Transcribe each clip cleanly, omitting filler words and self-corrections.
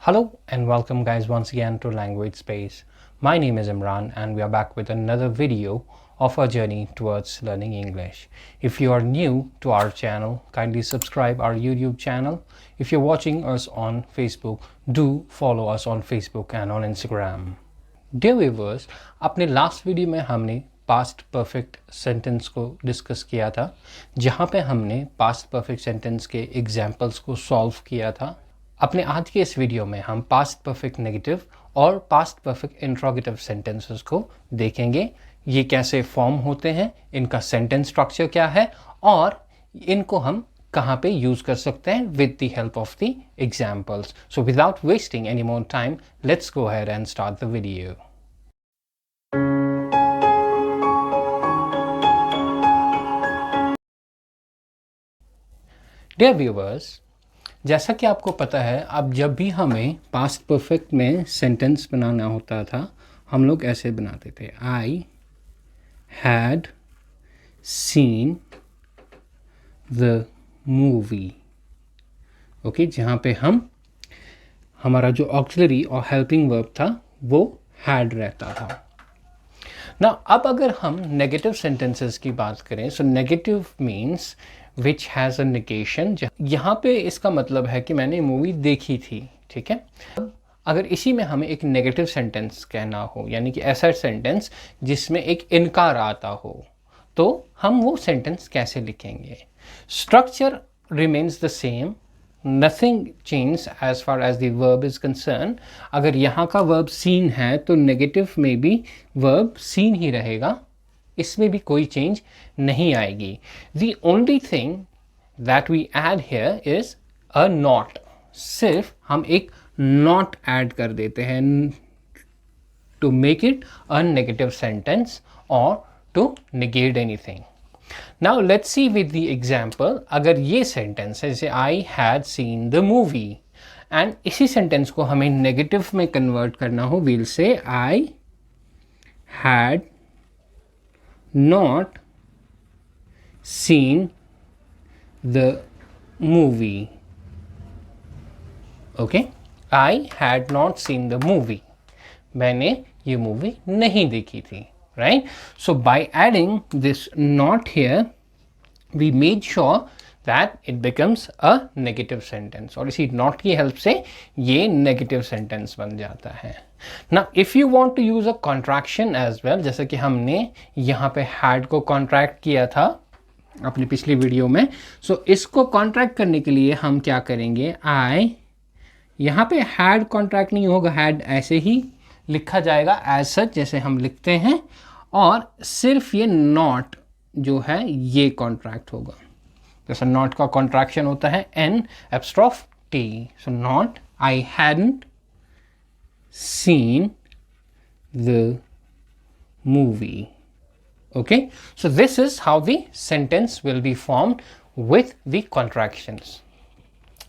Hello and welcome guys once again to Language Space. My name is Imran and we are back with another video of our journey towards learning English. If you are new to our channel, kindly subscribe our YouTube channel. If you're watching us on Facebook, do follow us on Facebook and on Instagram. Dear viewers, अपने last video में हमने past perfect sentence को discuss किया था, जहाँ पे हमने past perfect sentence के एग्जाम्पल्स को सॉल्व किया था। अपने आज के इस वीडियो में हम पास्ट परफेक्ट नेगेटिव और पास्ट परफेक्ट इंट्रोगेटिव सेंटेंसेस को देखेंगे। ये कैसे फॉर्म होते हैं, इनका सेंटेंस स्ट्रक्चर क्या है और इनको हम कहाँ पे यूज कर सकते हैं with the help of the examples. So without wasting any more time, let's go ahead and start the video. Dear viewers, जैसा कि आपको पता है, अब जब भी हमें पास्ट परफेक्ट में सेंटेंस बनाना होता था, हम लोग ऐसे बनाते थे, I had seen the movie. Okay, जहाँ पे हमारा जो ऑक्सिलरी और हेल्पिंग वर्ब था वो हैड रहता था ना। अब अगर हम नेगेटिव सेंटेंसेस की बात करें, so negative means which has a negation. यहाँ पे इसका मतलब है कि मैंने मूवी देखी थी, ठीक है। अगर इसी में हमें एक नेगेटिव सेंटेंस कहना हो, यानी कि ऐसा सेंटेंस जिसमें एक इनकार आता हो, तो हम वो सेंटेंस कैसे लिखेंगे? Structure remains the same, nothing change as far as the verb is concern. अगर यहाँ का वर्ब सीन है तो नेगेटिव में भी वर्ब सीन ही रहेगा, इसमें भी कोई चेंज नहीं आएगी। The only thing that we add here is a not. सिर्फ हम एक नॉट ऐड कर देते हैं to make it a negative sentence और to negate anything. Now let's see with the example. अगर ये सेंटेंस है जैसे I had seen the movie and इसी सेंटेंस को हमें नेगेटिव में कन्वर्ट करना हो, we'll say I had not seen the movie. Okay, I had not seen the movie. मैंने ये मूवी नहीं देखी थी, right? So by adding this not here, we made sure that it becomes a negative sentence. और इसी not की help से ये negative sentence बन जाता है। Now if you want to use a contraction as well, जैसा कि हमने यहाँ पे had को contract किया था अपनी पिछली वीडियो में, so इसको contract करने के लिए हम क्या करेंगे? यहाँ पे had contract नहीं होगा, had ऐसे ही लिखा जाएगा as such जैसे हम लिखते हैं, और सिर्फ ये not जो है ये contract होगा। जैसा not का contraction होता है N apostrophe T. So not I hadn't seen the movie. Okay, so this is how the sentence will be formed with the contractions.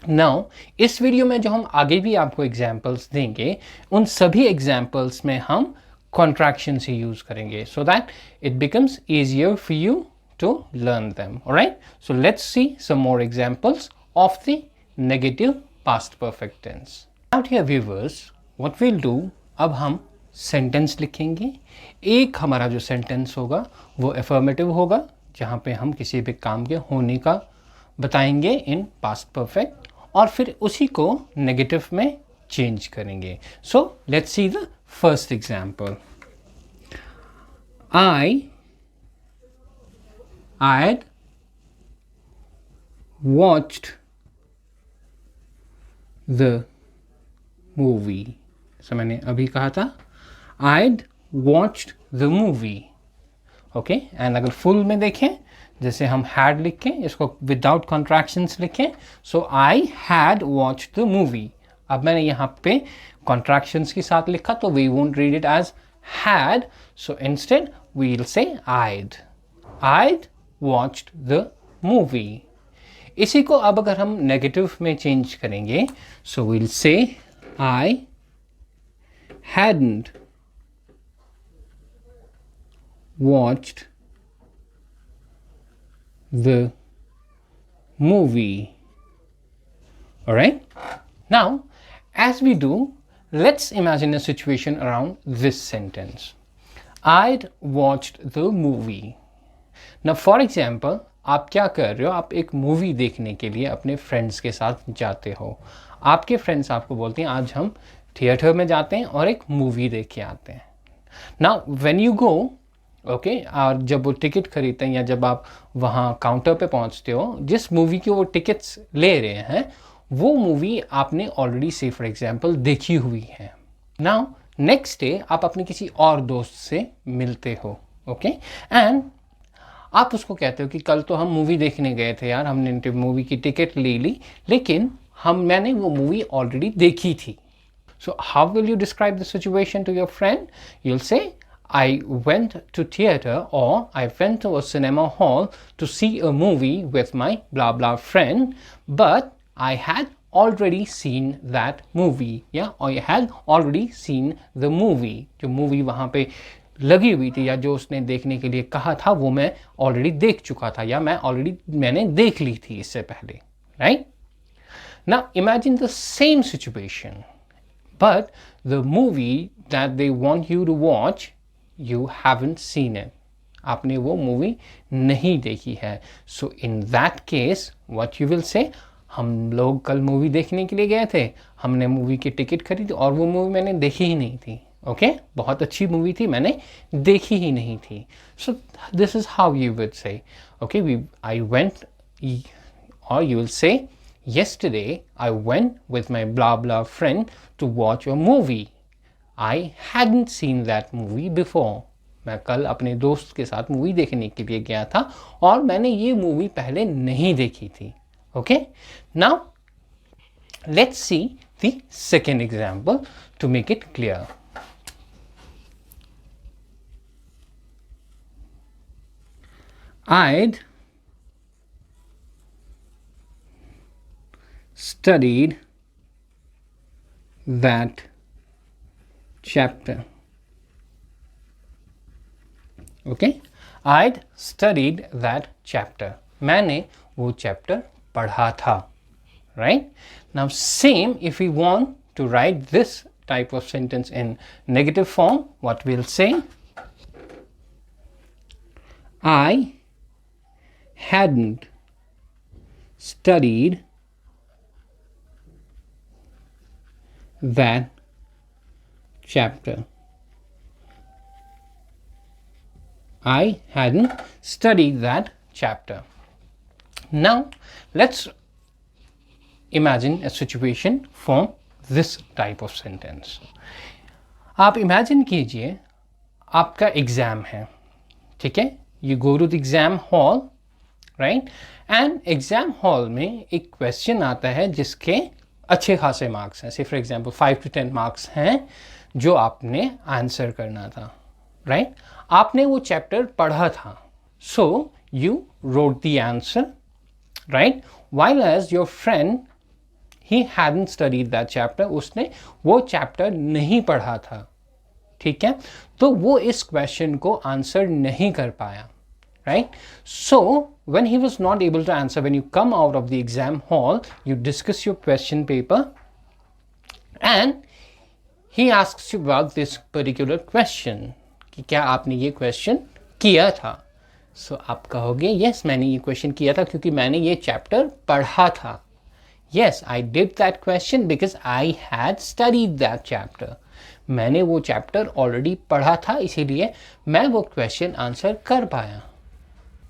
Now इस वीडियो में जो हम आगे भी आपको एग्जाम्पल्स देंगे, उन सभी एग्जाम्पल्स में हम contraction से यूज करेंगे, so that it becomes easier for you to learn them. Alright, so let's see some more examples of the negative past perfect tense. Now here viewers, what we'll do, अब हम sentence लिखेंगे। एक हमारा जो sentence होगा वो affirmative होगा, जहाँ पे हम किसी भी काम के होने का बताएंगे इन पास्ट परफेक्ट, और फिर उसी को नेगेटिव में चेंज करेंगे। So let's see the first example. I had watched the movie. So मैंने अभी कहा था I'd watched the movie. Okay, and अगर फुल में देखें, जैसे हम had लिखें, इसको विदाउट कॉन्ट्रैक्शंस लिखें, सो I had watched the movie. अब मैंने यहाँ पे कॉन्ट्रैक्शंस के साथ लिखा तो we won't read it as had, so instead we'll say I'd watched the movie. इसी को अब अगर हम नेगेटिव में चेंज करेंगे, so we'll say I hadn't watched the movie. Alright, now As we do, let's imagine a situation around this sentence. I'd watched the movie. Now for example, आप क्या कर रहे हो, आप एक मूवी देखने के लिए अपने फ्रेंड्स के साथ जाते हो. आपके फ्रेंड्स आपको बोलते हैं आज हम थिएटर में जाते हैं और एक मूवी देख के आते हैं. Now when you go, okay, और जब वो टिकट खरीदते हैं या जब आप वहाँ काउंटर पे पहुँचते हो, जिस मूवी के वो टिकट्स ले रहे हैं वो मूवी आपने ऑलरेडी से फॉर एग्जांपल देखी हुई है. नाउ नेक्स्ट डे आप अपने किसी और दोस्त से मिलते हो, ओके, एंड आप उसको कहते हो कि कल तो हम मूवी देखने गए थे यार, हमने मूवी की टिकट ले ली, लेकिन मैंने वो मूवी ऑलरेडी देखी थी. So how will you describe the situation to your friend? You'll say, I went to theater or I went to a cinema hall to see a movie with my blah blah friend, but I had already seen that movie. Yeah, or I had already seen the movie. जो movie वहाँ पे लगी हुई थी या जो उसने देखने के लिए कहा था वो मैं ऑलरेडी देख चुका था या मैंने देख ली थी इससे पहले, right? Now imagine the same situation, but the movie that they want you to watch, you haven't seen it. आपने वो मूवी नहीं देखी है. So in that case, what you will say? हम लोग कल मूवी देखने के लिए गए थे, हमने मूवी की टिकट खरीदी और वो मूवी मैंने देखी ही नहीं थी. ओके, बहुत अच्छी मूवी थी, मैंने देखी ही नहीं थी. So this is how you would say, okay, I went, और you will say yesterday I went with my blah blah friend to watch a movie. I hadn't seen that movie before. मैं कल अपने दोस्त के साथ movie देखने के लिए गया था और मैंने ये मूवी पहले नहीं देखी थी. Okay, now let's see the second example to make it clear. I'd studied that chapter. Okay, I'd studied that chapter. मैंने वो chapter पढ़ा था, right? Now same, if we want to write this type of sentence in negative form, what we'll say? I hadn't studied that chapter. I hadn't studied that chapter. Now let's imagine a situation from this type of sentence. आप imagine कीजिए आपका exam है, ठीक है? You go to the exam hall, right? And exam hall में एक question आता है जिसके अच्छे खासे मार्क्स हैं. से फॉर एग्जाम्पल 5 to 10 मार्क्स हैं जो आपने आंसर करना था, राइट? आपने वो चैप्टर पढ़ा था, so you wrote the answer, right? While as your friend, he hadn't studied that chapter, उसने वो चैप्टर नहीं पढ़ा था, ठीक है? तो वो इस क्वेश्चन को आंसर नहीं कर पाया, right? So when he was not able to answer, when you come out of the exam hall, you discuss your question paper and he asks you about this particular question कि क्या आपने ये question किया था. So आप कहोगे yes, मैंने ये क्वेश्चन किया था क्योंकि मैंने ये चैप्टर पढ़ा था. Yes, I did that question because I had studied that chapter. मैंने वो चैप्टर ऑलरेडी पढ़ा था, इसीलिए मैं वो क्वेश्चन आंसर कर पाया.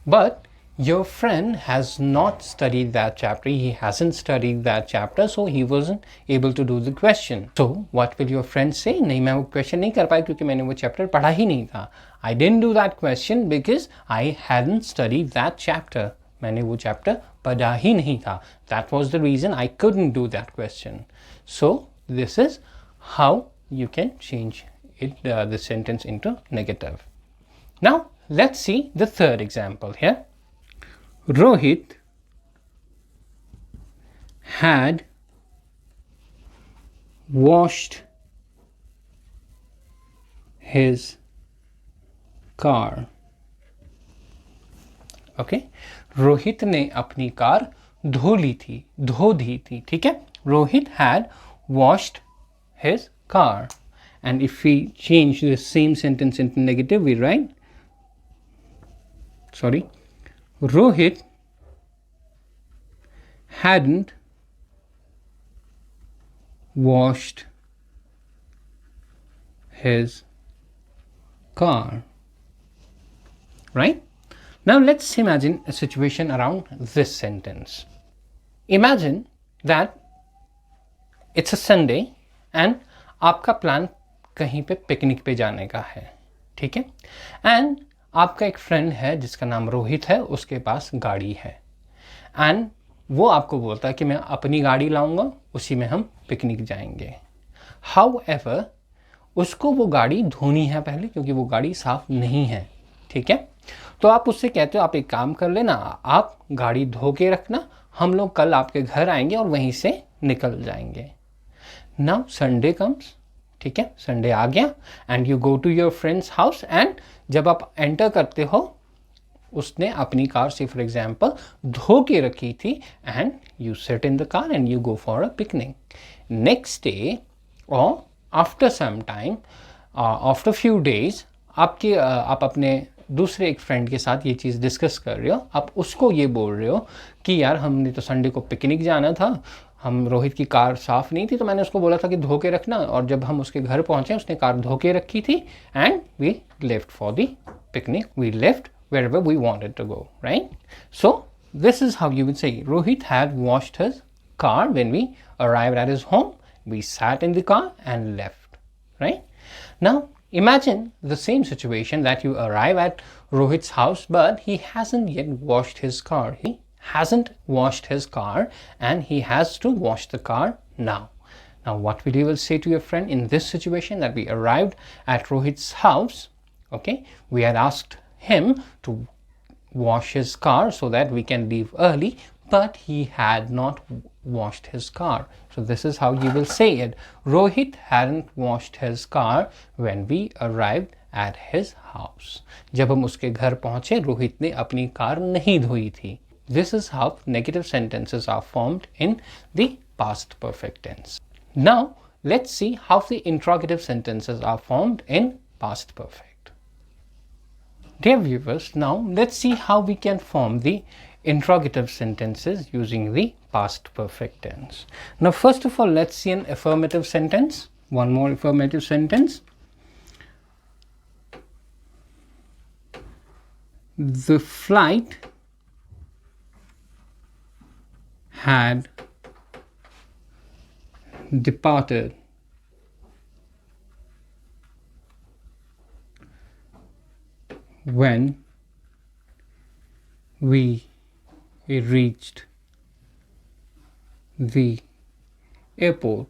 But your friend has not studied that chapter. He hasn't studied that chapter, so he wasn't able to do the question. So what will your friend say? नहीं, मैं वो क्वेश्चन नहीं कर पाया क्योंकि मैंने वो चैप्टर पढ़ा ही नहीं था. I didn't do that question because I hadn't studied that chapter. मैंने वो चैप्टर पढ़ा ही नहीं था. That was the reason I couldn't do that question. So this is how you can change it, the sentence into negative. Now let's see the third example here. Rohit had washed his car. Okay, Rohit ने अपनी car धो दी थी, ठीक है? Rohit had washed his car. And if we change the same sentence into negative, we write, Rohit hadn't washed his car. Right? Now let's imagine a situation around this sentence. Imagine that it's a Sunday and आपका plan कहीं पे picnic पे जाने का है, ठीक है, and आपका एक फ्रेंड है जिसका नाम रोहित है, उसके पास गाड़ी है एंड वो आपको बोलता है कि मैं अपनी गाड़ी लाऊंगा, उसी में हम पिकनिक जाएंगे. हाउएवर उसको वो गाड़ी धोनी है पहले, क्योंकि वो गाड़ी साफ नहीं है, ठीक है. तो आप उससे कहते हो आप एक काम कर लेना, आप गाड़ी धो के रखना, हम लोग कल आपके घर आएंगे और वहीं से निकल जाएंगे. नाउ संडे कम्स, ठीक है, संडे आ गया and you go to your friends house and जब आप एंटर करते हो उसने अपनी कार से फॉर एग्जांपल धो के रखी थी and you sit in the car and you go for a picnic. Next day और after some time, after few days, आप अपने दूसरे एक फ्रेंड के साथ ये चीज़ डिस्कस कर रहे हो, आप उसको ये बोल रहे हो कि यार हमने तो संडे को पिकनिक जाना था, हम रोहित की कार साफ़ नहीं थी तो मैंने उसको बोला था कि धो के रखना, और जब हम उसके घर पहुंचे उसने कार धो के रखी थी and we left for the picnic, we left wherever we wanted to go, right? So this is how you would say Rohit had washed his car when we arrived at his home. We sat in the car and left, right? Now imagine the same situation that you arrive at Rohit's house but he hasn't yet washed his car. He hasn't washed his car and he has to wash the car now. Now what will you will say to your friend in this situation that we arrived at Rohit's house, okay? We had asked him to wash his car so that we can leave early, but he had not washed his car. So this is how you will say it. Rohit hadn't washed his car when we arrived at his house. जब हम उसके घर पहुंचे रोहित ने अपनी car नहीं धोई थी. This is how negative sentences are formed in the past perfect tense. Now let's see how the interrogative sentences are formed in past perfect. Dear viewers, now let's see how we can form the interrogative sentences using the past perfect tense. Now first of all, let's see an affirmative sentence. One more affirmative sentence. The flight had departed when we reached the airport.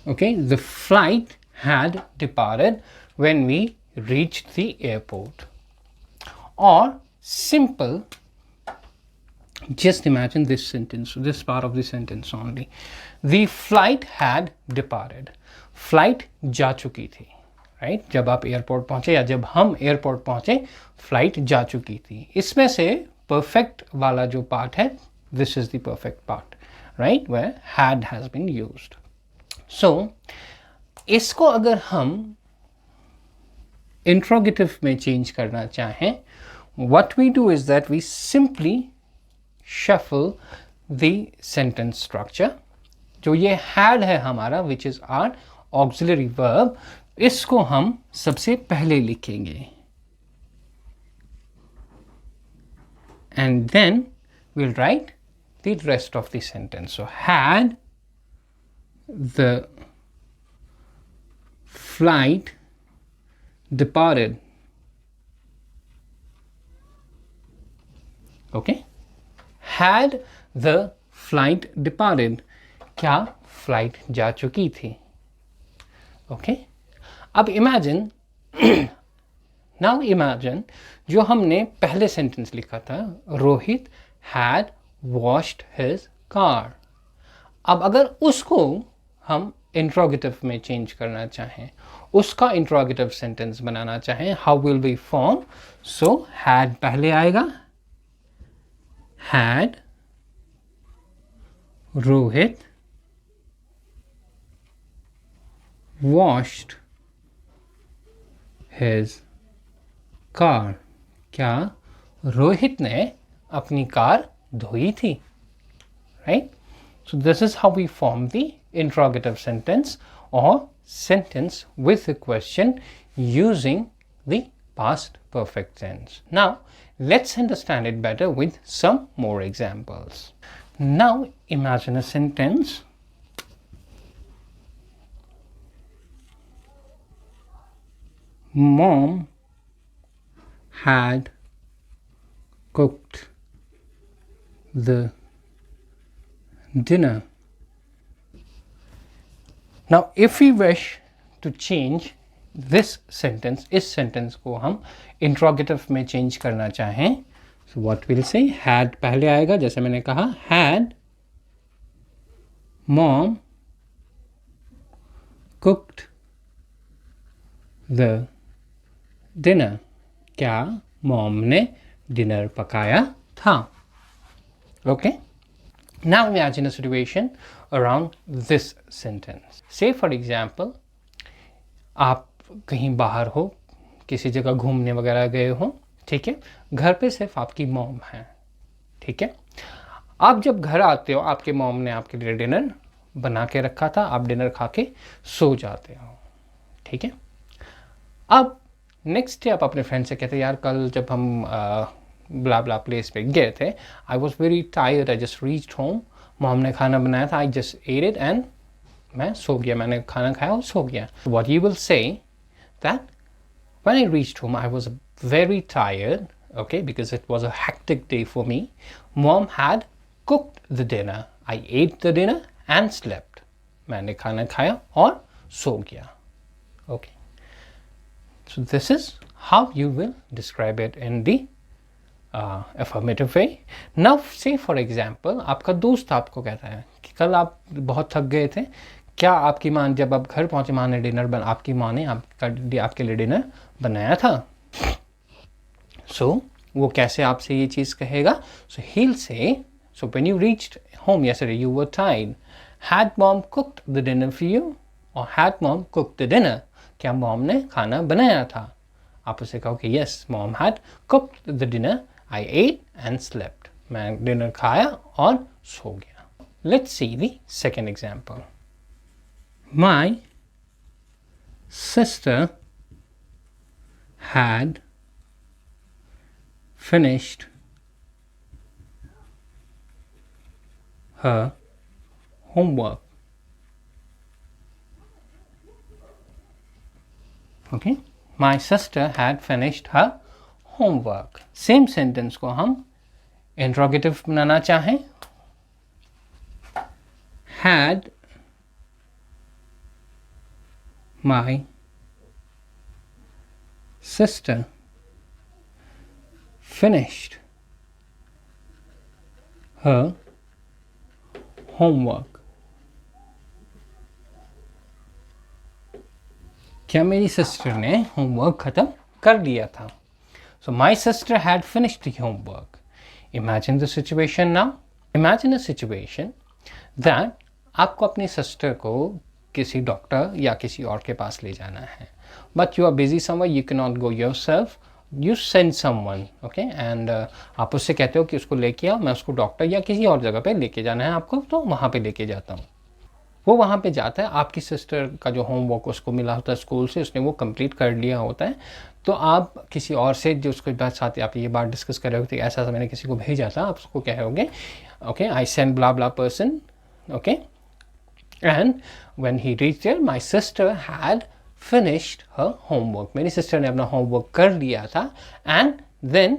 Okay, the flight had departed when we reached the airport. Or simple, just imagine this sentence, this part of the sentence only. The flight had departed. Flight जा चुकी थी, right? जब आप airport पहुंचे या जब हम airport पहुंचे फ्लाइट जा चुकी थी. इसमें से परफेक्ट वाला जो पार्ट है, this is the perfect part, right, where had has been used. So इसको अगर हम इंट्रोगेटिव में चेंज करना चाहें, what we do is that we simply shuffle the sentence structure. जो ये हैड है हमारा, which is our auxiliary verb, इसको हम सबसे पहले लिखेंगे and then we'll write the rest of the sentence. So had the flight departed, okay, had the flight departed, क्या फ्लाइट जा चुकी थी, okay? अब इमेजिन, नाउ इमेजिन जो हमने पहले सेंटेंस लिखा था, Rohit had washed his car. अब अगर उसको हम इंट्रोगेटिव में चेंज करना चाहें, उसका इंट्रोगेटिव सेंटेंस बनाना चाहें, how will be form? So had पहले आएगा, had Rohit washed his car. क्या रोहित ने अपनी कार धोई थी? Right? So this is how we form the interrogative sentence or sentence with a question using the past perfect tense. Now let's understand it better with some more examples. Now imagine a sentence. Mom had cooked the dinner. Now if we wish to change this sentence, इस sentence को हम interrogative में change करना चाहें, so what we'll say, had पहले आएगा, जैसे मैंने कहा had mom cooked the dinner. क्या मॉम ने डिनर पकाया था? Okay. Now imagine a situation around this sentence. Say for example, आप कहीं बाहर हो, किसी जगह घूमने वगैरह गए हो, ठीक है, घर पे सिर्फ आपकी मॉम है, ठीक है। आप जब घर आते हो, आपके मॉम ने आपके लिए डिनर बना के रखा था, आप डिनर खा के सो जाते हो, ठीक है। अब नेक्स्ट डे आप अपने फ्रेंड से कहते हैं, यार कल जब हम ब्ला ब्ला प्लेस पे गए थे, I was very tired, I just reached home, mom ने खाना बनाया था, I just at it and मैं सो गया, मैंने खाना खाया और सो गया. What you will say that when I reached home I was very tired, okay, because it was a hectic day for me. Mom had cooked the dinner. I ate the dinner and slept. मैंने खाना खाया और सो गया. Okay. So this is how you will describe it in the affirmative way. Now say for example, आपका दोस्त आपको कहता है कि कल आप बहुत थक गए थे, क्या आपकी माँ जब आप घर पहुंचे माँ ने आपकी माँ ने आपके लिए डिनर बनाया था? So वो कैसे आपसे ये चीज़ कहेगा? So he'll say, so when you reached home yesterday you were tired. Had mom cooked the dinner for you? Or had mom cooked the dinner? क्या मॉम ने खाना बनाया था? आप उसे कहो कि yes, mom had cooked the dinner. I ate and slept. मैं डिनर खाया और सो गया. Let's see the second example. My sister had finished her homework. Okay, my sister had finished her homework. Same sentence को हम interrogative बनाना चाहें, had my sister finished her homework. क्या मेरी sister ने होमवर्क ख़त्म कर लिया था? So my sister had finished the homework. Imagine the situation now. Imagine a situation that आपको अपनी सिस्टर को किसी डॉक्टर या किसी और के पास ले जाना है, but you are busy somewhere, you cannot go yourself. You send someone, okay, and आप उससे कहते हो कि उसको लेके आओ, मैं उसको डॉक्टर या किसी और जगह पे लेके जाना है आपको, तो वहाँ पे लेके जाता हूँ. वो वहाँ पे जाता है, आपकी सिस्टर का जो होमवर्क उसको मिला होता है स्कूल से, उसने वो कंप्लीट कर लिया होता है, तो आप किसी और से जो उसके बाद साथ आप ये बात डिस्कस कर रहे हो कि ऐसा मैंने किसी को भेजा था, आप उसको कहोगे okay, I send blah blah person, okay, and when he reached there my sister had finished her homework. मेरी सिस्टर ने अपना होमवर्क कर लिया था, एंड देन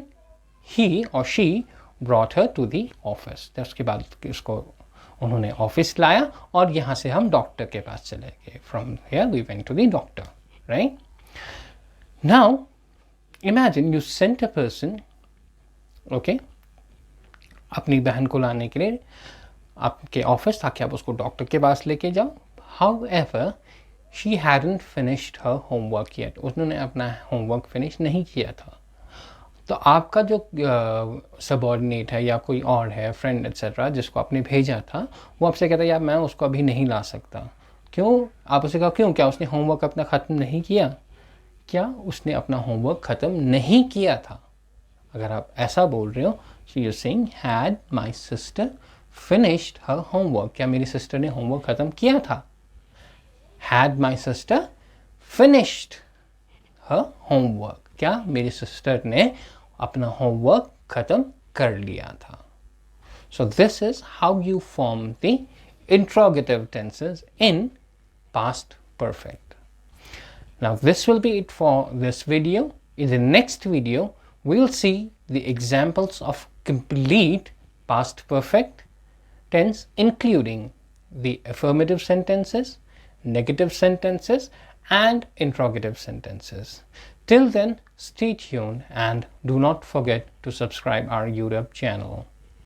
ही और she brought her to the office. उसके बाद उसको उन्होंने ऑफिस लाया और यहाँ से हम डॉक्टर के पास चले गए. From here we went to the doctor, right? Now imagine you sent a person, okay, अपनी बहन को लाने के लिए आपके ऑफिस ताकि आप उसको डॉक्टर के पास लेके जाओ. However she hadn't finished her homework yet. उन्होंने अपना होमवर्क फिनिश नहीं किया था. तो आपका जो सबॉर्डिनेट है या कोई और है, फ्रेंड एक्सेट्रा, जिसको आपने भेजा था, वो आपसे कहता है यार मैं उसको अभी नहीं ला सकता। क्यों? आप उससे कहा क्यों, क्या उसने होमवर्क अपना ख़त्म नहीं किया? क्या उसने अपना होमवर्क ख़त्म नहीं किया था? अगर आप ऐसा बोल रहे हो, so you're saying had my sister finished her homework? क्या मेरी सिस्टर ने होमवर्क ख़त्म किया था? Had my sister finished her homework? क्या मेरी सिस्टर ने अपना होमवर्क ख़त्म कर लिया था? So this is how you form the interrogative tenses in past perfect. Now this will be it for this video. In the next video, we'll see the examples of complete past perfect tense, including the affirmative sentences, negative sentences, and interrogative sentences. Till then, stay tuned and do not forget to subscribe our YouTube channel.